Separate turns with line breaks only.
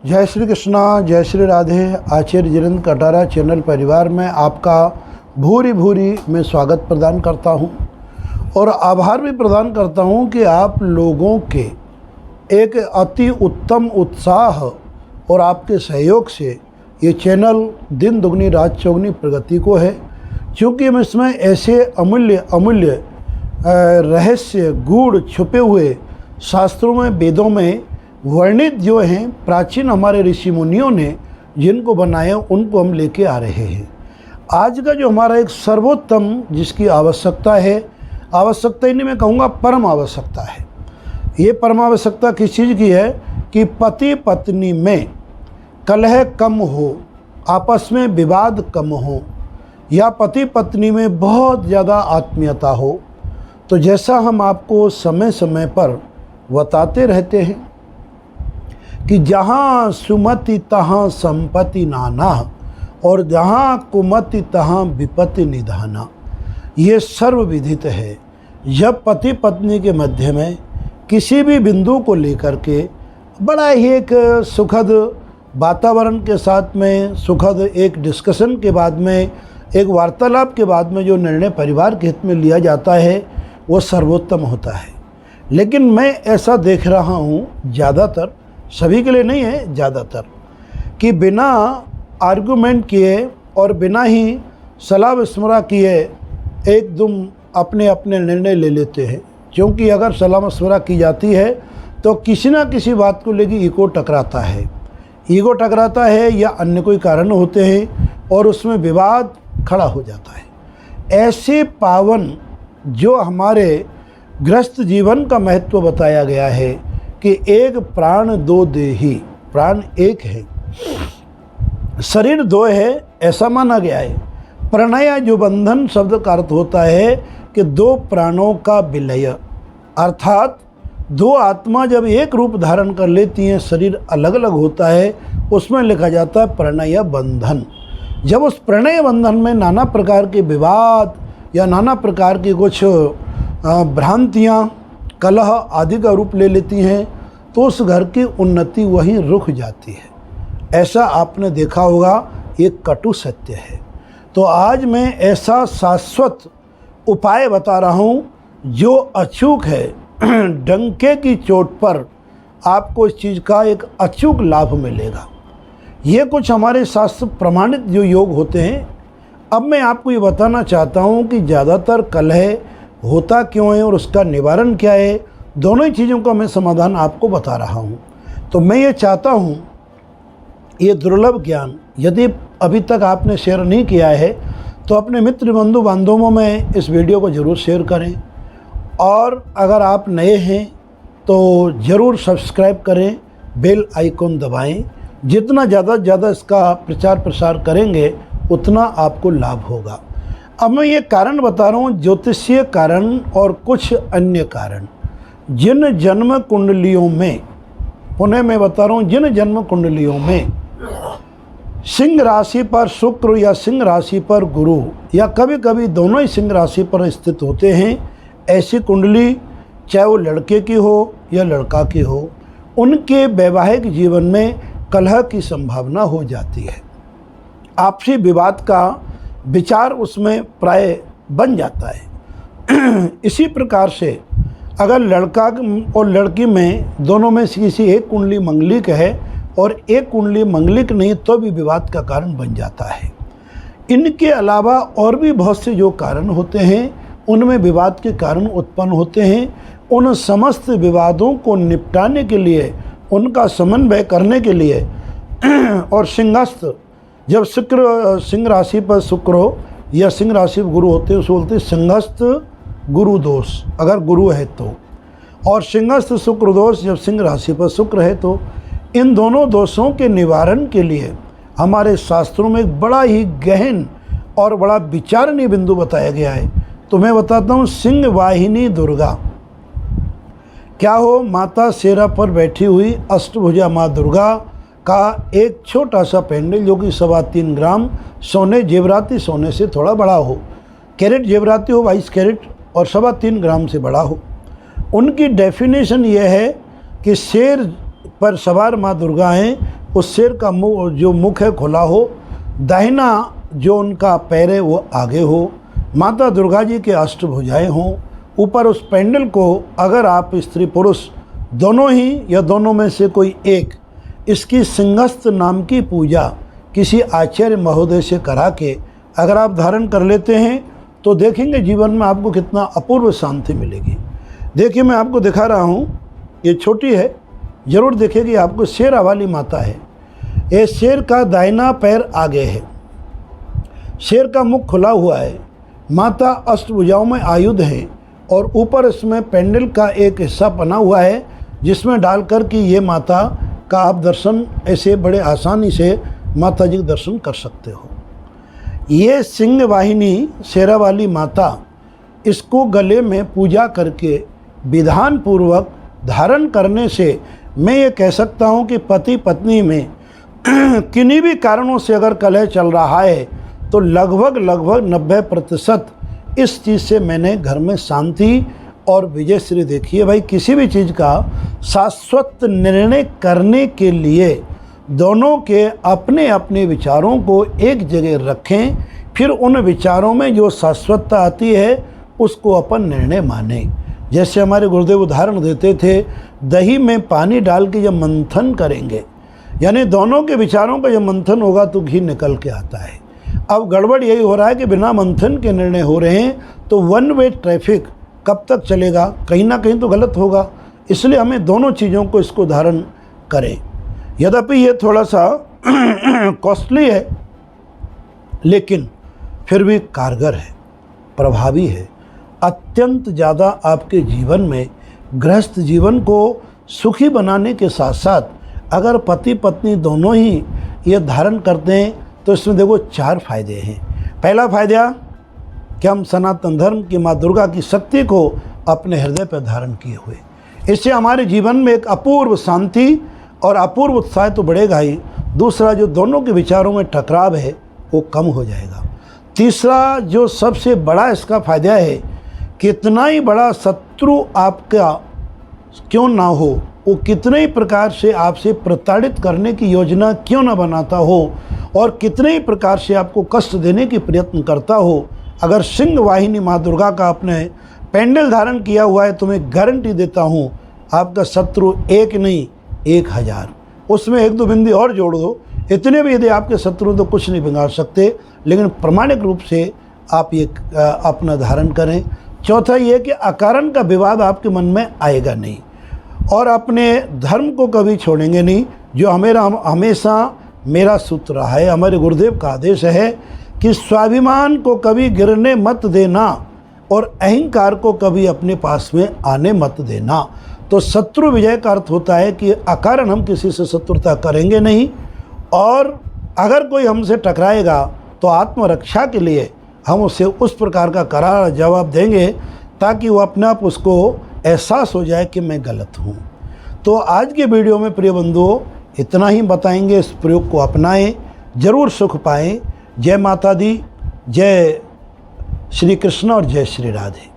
जय श्री कृष्णा, जय श्री राधे। आचार्य जितेंद्र कटारा चैनल परिवार में आपका भूरी भूरी मैं स्वागत प्रदान करता हूं और आभार भी प्रदान करता हूं कि आप लोगों के एक अति उत्तम उत्साह और आपके सहयोग से ये चैनल दिन दुगनी रात चौगनी प्रगति को है। क्योंकि हम इसमें ऐसे अमूल्य रहस्य गूढ़ छुपे हुए शास्त्रों में, वेदों में वर्णित जो हैं प्राचीन हमारे ऋषि मुनियों ने जिनको बनाया उनको हम लेके आ रहे हैं। आज का जो हमारा एक सर्वोत्तम जिसकी आवश्यकता है, आवश्यकता ही नहीं मैं कहूँगा परम आवश्यकता है। ये परम आवश्यकता किस चीज़ की है कि पति पत्नी में कलह कम हो, आपस में विवाद कम हो, या पति पत्नी में बहुत ज़्यादा आत्मीयता हो। तो जैसा हम आपको समय समय पर बताते रहते हैं कि जहाँ सुमति तहाँ संपत्ति नाना और जहाँ कुमति तहाँ विपत्ति निधाना, ये सर्वविदित है। जब पति पत्नी के मध्य में किसी भी बिंदु को लेकर के बड़ा ही एक सुखद वातावरण के साथ में, सुखद एक डिस्कशन के बाद में, एक वार्तालाप के बाद में जो निर्णय परिवार के हित में लिया जाता है वो सर्वोत्तम होता है। लेकिन मैं ऐसा देख रहा हूँ ज़्यादातर, सभी के लिए नहीं है, ज़्यादातर, कि बिना आर्गुमेंट किए और बिना ही सलाह मशवरा किए एकदम अपने अपने निर्णय ले लेते हैं। क्योंकि अगर सलाह मशवरा की जाती है तो किसी ना किसी बात को लेकर ईगो टकराता है या अन्य कोई कारण होते हैं और उसमें विवाद खड़ा हो जाता है। ऐसे पावन जो हमारे गृहस्थ जीवन का महत्व बताया गया है कि एक प्राण दो देही, प्राण एक है, शरीर दो है, ऐसा माना गया है। प्रणय जो बंधन शब्द का अर्थ होता है कि दो प्राणों का विलय, अर्थात दो आत्मा जब एक रूप धारण कर लेती हैं, शरीर अलग अलग होता है, उसमें लिखा जाता है प्रणय बंधन। जब उस प्रणय बंधन में नाना प्रकार के विवाद या नाना प्रकार की कुछ भ्रांतियाँ, कलह आदि का रूप ले लेती हैं तो उस घर की उन्नति वहीं रुक जाती है। ऐसा आपने देखा होगा, ये कटु सत्य है। तो आज मैं ऐसा शाश्वत उपाय बता रहा हूँ जो अचूक है। डंके की चोट पर आपको इस चीज़ का एक अचूक लाभ मिलेगा। ये कुछ हमारे शास्त्र प्रमाणित जो योग होते हैं। अब मैं आपको ये बताना चाहता हूँ कि ज़्यादातर कलह होता क्यों है और उसका निवारण क्या है। दोनों ही चीज़ों का मैं समाधान आपको बता रहा हूँ। तो मैं ये चाहता हूँ ये दुर्लभ ज्ञान यदि अभी तक आपने शेयर नहीं किया है तो अपने मित्र बंधु बांधवों में इस वीडियो को ज़रूर शेयर करें, और अगर आप नए हैं तो ज़रूर सब्सक्राइब करें, बेल आइकॉन दबाएं। जितना ज़्यादा से ज़्यादा इसका प्रचार प्रसार करेंगे उतना आपको लाभ होगा। अब मैं ये कारण बता रहा हूँ, ज्योतिषीय कारण और कुछ अन्य कारण। जिन जन्म कुंडलियों में, पुनः मैं बता रहा हूँ, जिन जन्म कुंडलियों में सिंह राशि पर शुक्र या सिंह राशि पर गुरु या कभी कभी दोनों ही सिंह राशि पर स्थित होते हैं, ऐसी कुंडली चाहे वो लड़के की हो या लड़का की हो, उनके वैवाहिक जीवन में कलह की संभावना हो जाती है। आपसी विवाद का विचार उसमें प्राय बन जाता है। इसी प्रकार से अगर लड़का और लड़की में दोनों में से किसी एक कुंडली मंगलिक है और एक कुंडली मंगलिक नहीं तो भी विवाद का कारण बन जाता है। इनके अलावा और भी बहुत से जो कारण होते हैं उनमें विवाद के कारण उत्पन्न होते हैं। उन समस्त विवादों को निपटाने के लिए, उनका समन्वय करने के लिए और सिंहस्थ, जब शुक्र सिंह राशि पर शुक्र हो या सिंह राशि पर गुरु होते हैं उसे बोलते हैं सिंहस्थ गुरु दोष, अगर गुरु है तो, और सिंहस्थ शुक्र दोष जब सिंह राशि पर शुक्र है तो। इन दोनों दोषों के निवारण के लिए हमारे शास्त्रों में एक बड़ा ही गहन और बड़ा विचारणीय बिंदु बताया गया है। तो मैं बताता हूँ, सिंह वाहिनी दुर्गा क्या हो, माता शेरा पर बैठी हुई अष्टभुजा माँ दुर्गा का एक छोटा सा पेंडल जो कि 3.25 ग्राम सोने, जेवराती सोने से थोड़ा बड़ा हो, कैरेट जेवराती हो 22 कैरेट और 3.25 ग्राम से बड़ा हो। उनकी डेफिनेशन ये है कि शेर पर सवार माँ दुर्गा हैं, उस शेर का जो मुख है खुला हो, दाहिना जो उनका पैर है वो आगे हो, माता दुर्गा जी के अष्टभुजाएं हों। ऊपर उस पेंडल को अगर आप स्त्री पुरुष दोनों ही या दोनों में से कोई एक इसकी सिंहस्थ नाम की पूजा किसी आचार्य महोदय से करा के अगर आप धारण कर लेते हैं तो देखेंगे जीवन में आपको कितना अपूर्व शांति मिलेगी। देखिए मैं आपको दिखा रहा हूँ, ये छोटी है, ज़रूर देखेगी आपको। शेरा वाली माता है, ये शेर का दाहिना पैर आगे है, शेर का मुख खुला हुआ है, माता अष्टभुजाओं में आयुध है और ऊपर इसमें पेंडल का एक हिस्सा बना हुआ है जिसमें डालकर कि ये माता का आप दर्शन ऐसे बड़े आसानी से माता जी के दर्शन कर सकते हो। ये सिंह वाहिनी शेरा वाली माता, इसको गले में पूजा करके विधान पूर्वक धारण करने से मैं ये कह सकता हूँ कि पति पत्नी में किन्हीं भी कारणों से अगर कलह चल रहा है तो लगभग 90% इस चीज़ से मैंने घर में शांति और विजयश्री देखी है। भाई किसी भी चीज़ का शाश्वत निर्णय करने के लिए दोनों के अपने अपने विचारों को एक जगह रखें, फिर उन विचारों में जो शाश्वतता आती है उसको अपन निर्णय माने। जैसे हमारे गुरुदेव उदाहरण देते थे, दही में पानी डाल के जब मंथन करेंगे, यानी दोनों के विचारों का जब मंथन होगा तो घी निकल के आता है। अब गड़बड़ यही हो रहा है कि बिना मंथन के निर्णय हो रहे हैं तो वन वे ट्रैफिक कब तक चलेगा, कहीं ना कहीं तो गलत होगा। इसलिए हमें दोनों चीज़ों को इसको धारण करें। यद्यपि ये थोड़ा सा कॉस्टली है लेकिन फिर भी कारगर है, प्रभावी है, अत्यंत ज़्यादा आपके जीवन में गृहस्थ जीवन को सुखी बनाने के साथ साथ अगर पति पत्नी दोनों ही ये धारण करते हैं तो इसमें देखो 4 फायदे हैं। पहला फायदा कि हम सनातन धर्म की माँ दुर्गा की शक्ति को अपने हृदय पर धारण किए हुए, इससे हमारे जीवन में एक अपूर्व शांति और अपूर्व उत्साह तो बढ़ेगा ही। दूसरा, जो दोनों के विचारों में टकराव है वो कम हो जाएगा। तीसरा, जो सबसे बड़ा इसका फायदा है, कितना ही बड़ा शत्रु आपका क्यों ना हो, वो कितने ही प्रकार से आपसे प्रताड़ित करने की योजना क्यों ना बनाता हो और कितने ही प्रकार से आपको कष्ट देने की प्रयत्न करता हो, अगर सिंह वाहिनी माँ दुर्गा का आपने पेंडल धारण किया हुआ है तो मैं गारंटी देता हूँ आपका शत्रु एक नहीं 1000, उसमें 1-2 बिंदी और जोड़ दो, इतने भी यदि आपके शत्रु तो कुछ नहीं बिगाड़ सकते। लेकिन प्रमाणिक रूप से आप ये अपना धारण करें। चौथा ये कि अकारण का विवाद आपके मन में आएगा नहीं और अपने धर्म को कभी छोड़ेंगे नहीं, जो हमेशा मेरा सूत्र रहा है। हमारे गुरुदेव का आदेश है कि स्वाभिमान को कभी गिरने मत देना और अहंकार को कभी अपने पास में आने मत देना। तो शत्रु विजय का अर्थ होता है कि अकारण हम किसी से शत्रुता करेंगे नहीं, और अगर कोई हमसे टकराएगा तो आत्मरक्षा के लिए हम उसे उस प्रकार का करारा जवाब देंगे ताकि वो अपने आप उसको एहसास हो जाए कि मैं गलत हूँ। तो आज के वीडियो में प्रिय बंधुओं इतना ही बताएंगे। इस प्रयोग को अपनाएं, जरूर सुख पाएं। जय माता दी, जय श्री कृष्ण और जय श्री राधे।